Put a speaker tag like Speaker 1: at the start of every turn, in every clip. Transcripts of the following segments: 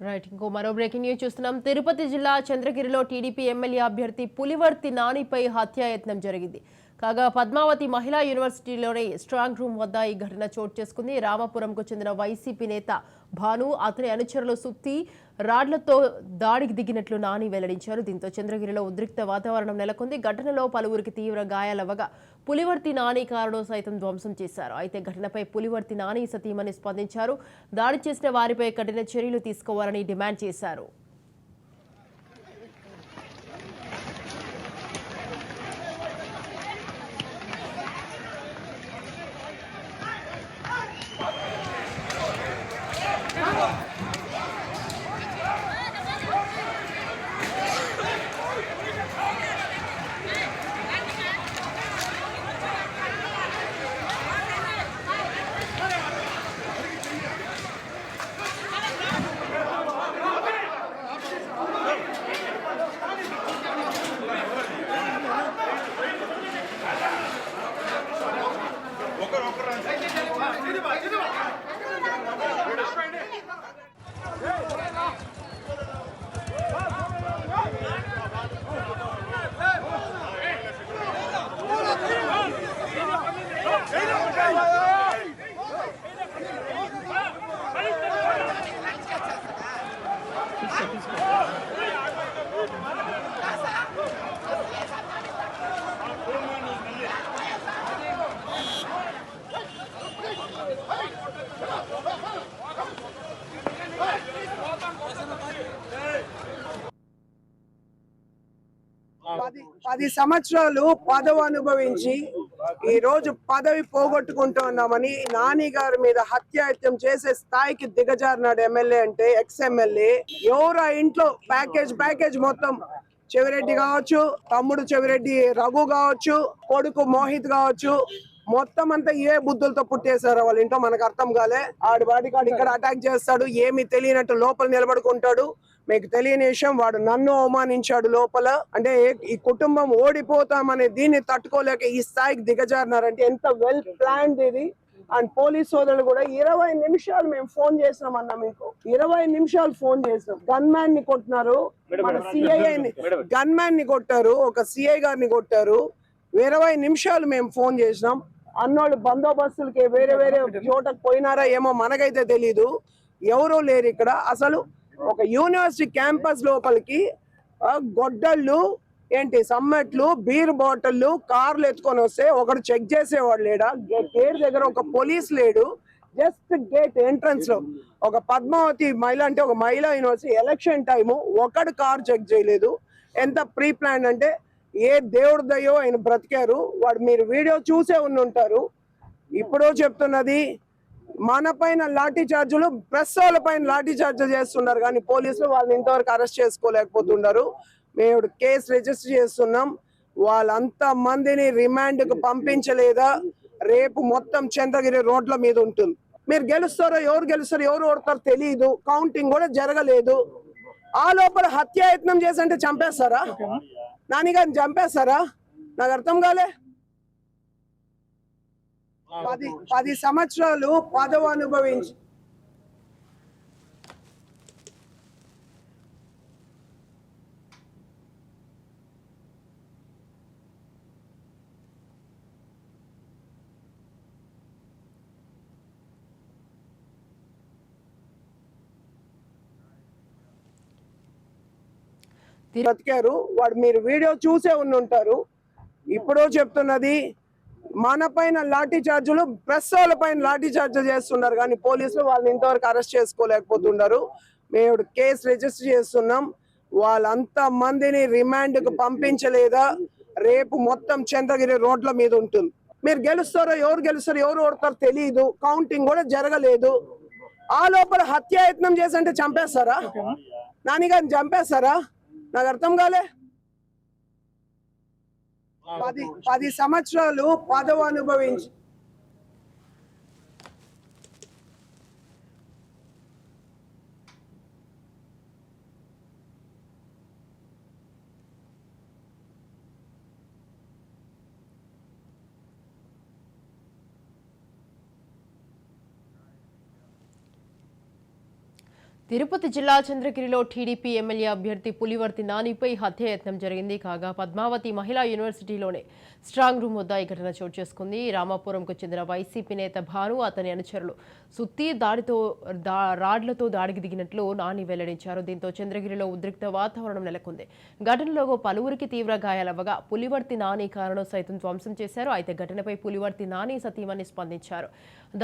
Speaker 1: Right ఇంకో మరో breaking news చూస్తున్నాం. తిరుపతి జిల్లా చంద్రగిరిలో టీడీపీ ఎమ్మెల్యే అభ్యర్థి పులివర్తి నానిపై హత్యాయత్నం జరిగింది. కాగా పద్మావతి మహిళా యూనివర్సిటీలోని స్ట్రాంగ్ రూమ్ వద్ద ఈ ఘటన చోటు చేసుకుంది. రామాపురంకు చెందిన వైసీపీ నేత భాను, అతని అనుచరులు సుత్తి రాడ్లతో దాడికి దిగినట్లు నాని వెల్లడించారు. దీంతో చంద్రగిరిలో ఉద్రిక్త వాతావరణం నెలకొంది. ఘటనలో పలువురికి తీవ్ర గాయాలవ్వగా పులివర్తి నాని కారును సైతం ధ్వంసం చేశారు. అయితే ఘటనపై పులివర్తి నాని సతీమణి స్పందించారు. దాడి చేసిన వారిపై కఠిన చర్యలు తీసుకోవాలని డిమాండ్ చేశారు.
Speaker 2: పది సంవత్సరాలు పదవి అనుభవించి ఈ రోజు పదవి పోగొట్టుకుంటున్నామని నాని గారి మీద హత్యాయత్నం చేసే స్థాయికి దిగజారినాడు ఎమ్మెల్యే అంటే ఎక్స్ ఎమ్మెల్యే. ఎవరు ఆ ఇంట్లో ప్యాకేజ్ మొత్తం చెవిరెడ్డి కావచ్చు, తమ్ముడు చెవిరెడ్డి రఘు కావచ్చు, కొడుకు మోహిత్ కావచ్చు, మొత్తం అంతా ఏ బుద్ధులతో పుట్టేశారో వాళ్ళ ఇంట్లో మనకు అర్థం కాలే. ఆడి వాడికాడు ఇక్కడ అటాక్ చేస్తాడు, ఏమి తెలియనట్టు లోపల నిలబడుకుంటాడు. మీకు తెలియని విషయం, వాడు నన్ను అవమానించాడు లోపల. అంటే ఈ కుటుంబం ఓడిపోతామనే దీన్ని తట్టుకోలేక ఈ స్థాయికి దిగజారినారంటే ఎంత వెల్ ప్లాన్డ్ ఇది. అండ్ పోలీస్ సోదరులు కూడా 20 నిమిషాలు మేము ఫోన్ చేసినాం అన్న, మీకు 20 నిమిషాలు ఫోన్ చేసినాం. గన్ మ్యాన్ ని కొట్టినారు, మన సిఐ గన్ మ్యాన్ ని కొట్టారు, ఒక సిఐ గారిని కొట్టారు. 20 నిమిషాలు మేము ఫోన్ చేసినాం. అన్నోళ్ళు బందోబస్తులకి వేరే చోటకు పోయినారా ఏమో మనకైతే తెలీదు. ఎవరూ లేరు ఇక్కడ. అసలు ఒక యూనివర్సిటీ క్యాంపస్ లోపలికి గొడ్డళ్ళు ఏంటి, సమ్మెట్లు, బీర్ బాటిళ్ళు, కార్లు ఎత్తుకొని వస్తే ఒకడు చెక్ చేసేవాడు లేడా? గేట్ దగ్గర ఒక పోలీస్ లేడు. జస్ట్ గేట్ ఎంట్రన్స్ లో ఒక పద్మావతి మహిళ అంటే ఒక మహిళా యూనివర్సిటీ ఎలక్షన్ టైము ఒకడు కార్ చెక్ చేయలేదు. ఎంత ప్రీ ప్లాన్ అంటే ఏ దేవుడి దయ్యో ఆయన బ్రతికారు. వాడు మీరు వీడియో చూసే ఉంటారు. ఇప్పుడు చెప్తున్నది, మన పైన లాఠీ చార్జీలు, ప్రెస్ వాళ్ళ పైన లాఠీ చార్జీలు చేస్తున్నారు, కానీ పోలీసులు వాళ్ళని ఇంతవరకు అరెస్ట్ చేసుకోలేకపోతున్నారు. మేము కేసు రిజిస్టర్ చేస్తున్నాం. వాళ్ళంత మందిని రిమాండ్ కు పంపించలేదా రేపు మొత్తం చంద్రగిరి రోడ్ల మీద ఉంటుంది. మీరు గెలుస్తారో ఎవరు ఓడతారో తెలియదు. కౌంటింగ్ కూడా జరగలేదు. ఆ లోపల హత్యాయత్నం చేసి అంటే చంపేస్తారా? నానిగారిని చంపేస్తారా? నాకు అర్థం కాలే. 10 సంవత్సరాలు పదవి అనుభవించి బ్రతికారు. వాడు మీరు వీడియో చూసే ఉంటారు. ఇప్పుడు చెప్తున్నది, మన పైన లాఠీ చార్జీలు, ప్రెస్ వాళ్ళ పైన లాఠీ చార్జీలు చేస్తున్నారు, కానీ పోలీసులు వాళ్ళని ఇంతవరకు అరెస్ట్ చేసుకోలేకపోతున్నారు. మేము కేసు రిజిస్టర్ చేస్తున్నాం. వాళ్ళంత మందిని రిమాండ్ కు పంపించలేదా రేపు మొత్తం చంద్రగిరి రోడ్ల మీద ఉంటుంది. మీరు గెలుస్తారో ఎవరు ఓడతారో తెలియదు. కౌంటింగ్ కూడా జరగలేదు. ఆ లోపల హత్యాయత్నం చేసి అంటే చంపేస్తారా? నానిగారిని చంపేస్తారా? నాకు అర్థం కాలే. 10 సంవత్సరాలు పదవి అనుభవించి
Speaker 1: తిరుపతి జిల్లా చంద్రగిరిలో టీడీపీ ఎమ్మెల్యే అభ్యర్థి పులివర్తి నానిపై హత్యాయత్నం జరిగింది. కాగా పద్మావతి మహిళా యూనివర్సిటీలోనే స్ట్రాంగ్ రూమ్ వద్ద ఈ ఘటన చోటు చేసుకుంది. రామాపురంకు చెందిన వైసీపీ నేత భాను, అతని అనుచరులు సుత్తి రాడ్లతో దాడికి దిగినట్లు నాని వెల్లడించారు. దీంతో చంద్రగిరిలో ఉద్రిక్త వాతావరణం నెలకొంది. ఘటనలో పలువురికి తీవ్ర గాయాలవ్వగా పులివర్తి నాని కారును సైతం ధ్వంసం చేశారు. అయితే ఘటనపై పులివర్తి నాని సతీమణి స్పందించారు.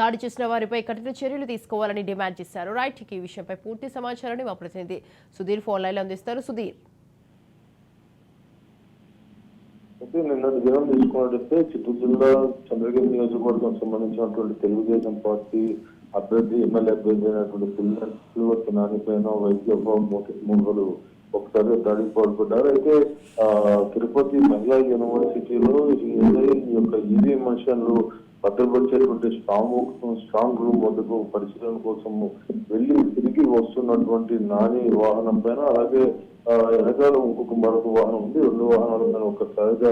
Speaker 1: దాడి చేసిన వారిపై కఠిన చర్యలు తీసుకోవాలని డిమాండ్ చేశారు. రైట్, ఈ విషయంపై పూర్తి సమాచారాన్ని మా ప్రతినిధి సుధీర్ ఫోన్ లైన్ అందిస్తారు. సుధీర్,
Speaker 3: నిన్నటి దినం తీసుకున్నట్లయితే చిత్తూరు జిల్లా చంద్రగిరి నియోజకవర్గం సంబంధించినటువంటి తెలుగుదేశం పార్టీ అభ్యర్థి ఎమ్మెల్యే అభ్యర్థి అయినటువంటి పులివర్తి నాని పైన వైద్యప మూగలు ఒకసారి దాడికి పాల్పడ్డారు. అయితే తిరుపతి మహిళా యూనివర్సిటీలో ఈ యొక్క ఈవీఎం మిషన్లు భద్రపరిచేటువంటి స్ట్రాంగ్ రూమ్ వద్దకు పరిశీలన కోసం వెళ్లి తిరిగి వస్తున్నటువంటి నాని వాహనం పైన, అలాగే వెనకాల మరొక వాహనం ఉంది. రెండు వాహనాల పైన ఒక్కసారిగా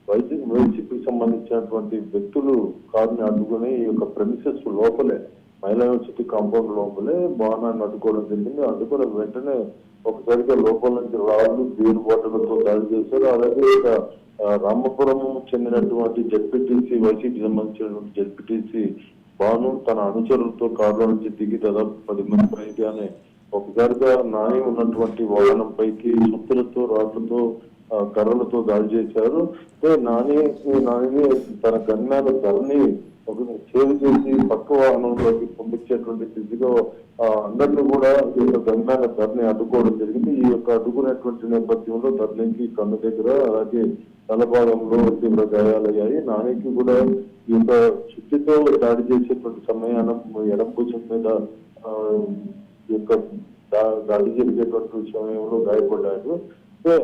Speaker 3: వైసీపీకి సంబంధించినటువంటి వ్యక్తులు కారుని అడ్డుకుని ఈ యొక్క ప్రెమిసెస్ లోపలే, మహిళా యూనివర్సిటీ కాంపౌండ్ లోపలే వాహనాన్ని అడ్డుకోవడం జరిగింది. అడ్డుకోవడం వెంటనే ఒకసారిగా లోపల నుంచి రాళ్ళు, బీరు బాటలతో దాడి చేశారు. అలాగే రామపురం చెందినటువంటి జెడ్పీటీసీ, వైసీపీ సంబంధించినటువంటి జెడ్పీటీసీ భాను తన అనుచరులతో కారులో నుంచి దిగి దాదాపు 10 మంది పైగానే ఒకసారిగా నాని ఉన్నటువంటి వాహనం పైకి సుత్తులతో, రాళ్లతో, కర్రలతో దాడి చేశారు. నాని తన గన్మ్యాన్ ధరని ఒక సేవ్ చేసి పక్క వాహనంలోకి పంపించేటువంటి స్థితిలో అందరినీ కూడా ఈ యొక్క గన్మ్యాన్ ధరని అడ్డుకోవడం జరిగింది. ఈ యొక్క అడ్డుకునేటువంటి నేపథ్యంలో ధరనికి కన్ను దగ్గర, అలాగే తలభాగంలో తీవ్ర గాయాలయ్యాయి. నానికి కూడా ఈ యొక్క చుట్టితో దాడి చేసేటువంటి సమయాన ఎడం భుజం మీద ఈ యొక్క దాడి జరిగేటువంటి సమయంలో గాయపడ్డాడు.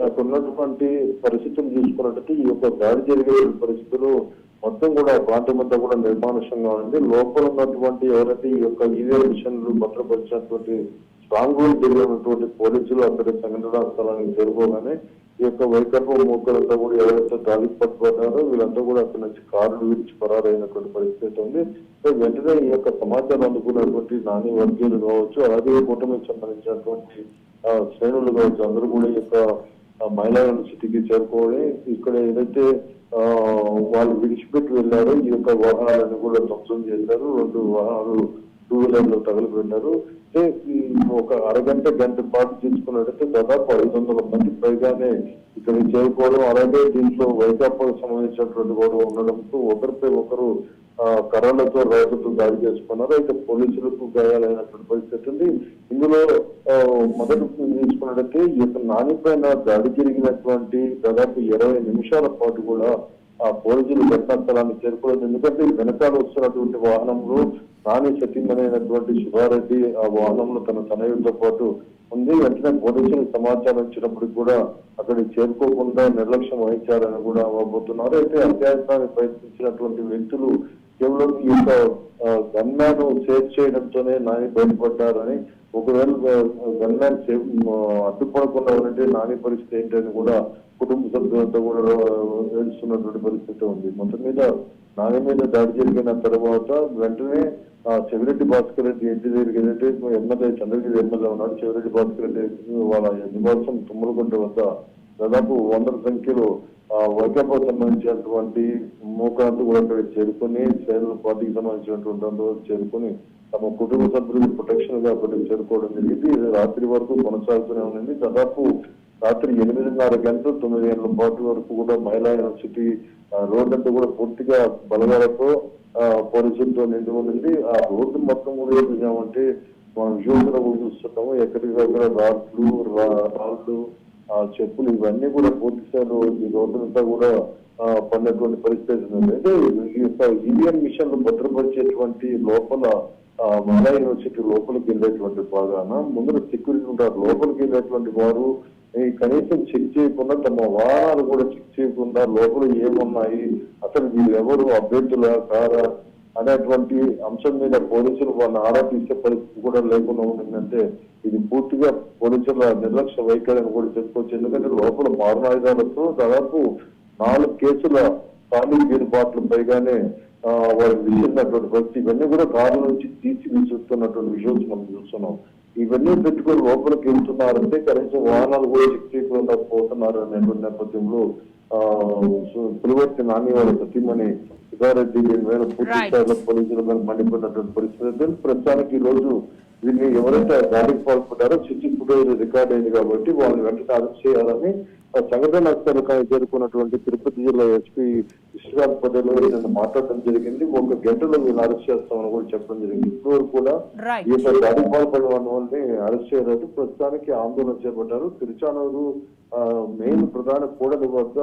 Speaker 3: అక్కడ ఉన్నటువంటి పరిస్థితులు చూసుకున్నట్టు ఈ యొక్క దాడి జరిగే పరిస్థితులు మొత్తం కూడా ప్రాంతం అంతా కూడా నిర్మానుషంగా ఉంది. లోపల ఉన్నటువంటి ఎవరైతే ఈ యొక్క ఈవీఎం మిషన్లు భద్రపరిచినటువంటి స్ట్రాంగ్ రూమ్ జరిగినటువంటి పోలీసులు అక్కడ సంఘటనా స్థలానికి చేరుకోగానే ఈ యొక్క వైకల్ప మూకలంతా కూడా ఎవరైతే దాడికి పట్టుబడ్డారో వీళ్ళంతా కూడా అక్కడ నుంచి కార్లు విడిచి పరారైనటువంటి పరిస్థితి ఉంది. వెంటనే ఈ యొక్క సమాచారం అందుకున్నటువంటి నాని వర్గీయులు కావచ్చు, అలాగే కూటమికి సంబంధించినటువంటి శ్రేణులు కావచ్చు, అందరూ కూడా ఈ యొక్క మహిళా యూనివర్సిటీకి చేరుకోవాలి. ఇక్కడ ఏదైతే వాళ్ళు విడిచిపెట్టి వెళ్ళారో ఈ యొక్క వాహనాలను కూడా ధ్వంసం చేశారు. 2 వాహనాలు 2 వీలర్లు తగలబెట్టారు. ఒక గంట పాటు తీసుకున్నట్టయితే దాదాపు 500 మంది పైగానే ఇక్కడ చేరుకోవడం, అలాగే దీంట్లో వైకాపాకు సంబంధించినటువంటి కూడా ఉండడంతో ఒకరిపై ఒకరు కర్రలతో, రాళ్లతో దాడి చేసుకున్నారు. అయితే పోలీసులకు గాయాలైనటువంటి పరిస్థితి ఉంది. ఇందులో మొదటి తీసుకున్నట్టయితే ఈ యొక్క నాని పైన దాడి జరిగినటువంటి దాదాపు 20 నిమిషాల పాటు కూడా పోలీసులు ఘటనా స్థలానికి చేరుకోలేదు. ఎందుకంటే వెనకాల వస్తున్నటువంటి వాహనంలో నాని సతీమణైనటువంటి శివారెడ్డి ఆ వాహనంలో తన తనయుడితో పాటు ఉంది. వెంటనే పోలీసులు సమాచారం ఇచ్చినప్పటికి కూడా అక్కడికి చేరుకోకుండా నిర్లక్ష్యం వహించారని కూడా అవబోతున్నారు. అయితే అత్యాచారానికి ప్రయత్నించినటువంటి వ్యక్తులు కేవలం ఈ యొక్క గన్మ్యాన్ సేవ్ చేయడంతోనే నాని బయటపడ్డారని, ఒకవేళ గన్మ్యాన్ అడ్డుపడకుండా ఉంటే నాని పరిస్థితి ఏంటని కూడా కుటుంబ సభ్యులంతా కూడా ఏడుస్తున్నటువంటి పరిస్థితి ఉంది. మొత్తం మీద నాని మీద దాడి జరిగిన తర్వాత వెంటనే చెవిరెడ్డి భాస్కర్ రెడ్డి ఇంటి దగ్గరికి ఏదైతే ఎమ్మెల్యే చంద్రగిరి ఎమ్మెల్యే ఉన్నాడు, చెవిరెడ్డి భాస్కర్ రెడ్డి వాళ్ళ నివాసం తుమ్మలగుంట వద్ద దాదాపు 100 సంఖ్యలో వైకాపాకు సంబంధించినటువంటి మూకాంత కూడా అక్కడ చేరుకుని, శ్రేణుల పార్టీకి సంబంధించినటువంటి అందరూ చేరుకుని తమ కుటుంబ సభ్యులకు ప్రొటెక్షన్ గా అక్కడికి చేరుకోవడం జరిగింది. ఇది రాత్రి వరకు కొనసాగుతూనే ఉంది. దాదాపు రాత్రి 8:30 గంటలు 9 గంటల పాటు వరకు కూడా మహిళా యూనివర్సిటీ రోడ్డంతా కూడా పూర్తిగా బలగాలతో పోలీసులతో నిండి ఉంది. ఆ రోడ్డు మొత్తం కూడా ఏం చేసామంటే మనం విజువల్స్ కూడా చూస్తున్నాము. ఎక్కడికక్కడ రాళ్ళు, చెప్పులు ఇవన్నీ కూడా పూర్తి స్థాయిలో ఈ రోడ్డంతా కూడా పడినటువంటి పరిస్థితి ఉంది. అయితే ఈ యొక్క ఈవీఎం మిషన్లు భద్రపరిచేటువంటి లోపల మహిళా యూనివర్సిటీ లోపలికి వెళ్ళేటువంటి భాగాన ముందర సెక్యూరిటీ ఉంటారు. లోపలికి వెళ్ళేటువంటి వారు కనీసం చెక్ చేయకుండా, తమ వాహనాలు కూడా చెక్ చేయకుండా లోపల ఏమున్నాయి, అసలు వీళ్ళు ఎవరు, అభ్యర్థుల కారా అనేటువంటి అంశం మీద పోలీసులు వాళ్ళని ఆరా తీసే పరిస్థితి కూడా లేకుండా ఉండిందంటే ఇది పూర్తిగా పోలీసుల నిర్లక్ష్య వైఖరిని కూడా చెప్పుకోవచ్చు. ఎందుకంటే లోపల మారణాయుధాలతో దాదాపు 4 కేసుల ఖాళీ బీరుబాట్ల పైగానే వాళ్ళు విసిరినటువంటి పరిస్థితి. ఇవన్నీ కూడా కారు నుంచి తీసి విసురుతున్నటువంటి విజువల్స్ మనం చూస్తున్నాం. ఇవన్నీ పెట్టుకొని లోపలికి వెళ్తున్నారంటే కనీసం వాహనాలు కూడా చెక్ చేయకుండా పోతున్నారు అనేటువంటి నేపథ్యంలో పులివర్తి నాని వాళ్ళ సతీమణి సుధారెడ్డి దీని మీద పూర్తి స్థాయిలో పోలీసుల మీద మండిపోయినటువంటి పరిస్థితి. ప్రస్తుతానికి ఈ రోజు వీళ్ళని ఎవరైతే దాడికి పాల్పడ్డారో సిసి ఫుటేజ్ రికార్డ్ అయింది కాబట్టి వాళ్ళని వెంటనే అరెస్ట్ చేయాలని సంఘటన స్థలానికి చేరుకున్నటువంటి తిరుపతి జిల్లా ఎస్పీ విశ్వనాథ్ పటేల్ నిన్న మాట్లాడడం జరిగింది. 1 గంటలో వీళ్ళు అరెస్ట్ చేస్తామని కూడా చెప్పడం జరిగింది. ఇప్పటి వరకు కూడా ఈ దాడికి పాల్పడిన వాళ్ళని అరెస్ట్ చేయలేదు. ప్రస్తుతానికి ఆందోళన చేపట్టారు. తిరుచానూరు మెయిన్ ప్రధాన కూడలి వద్ద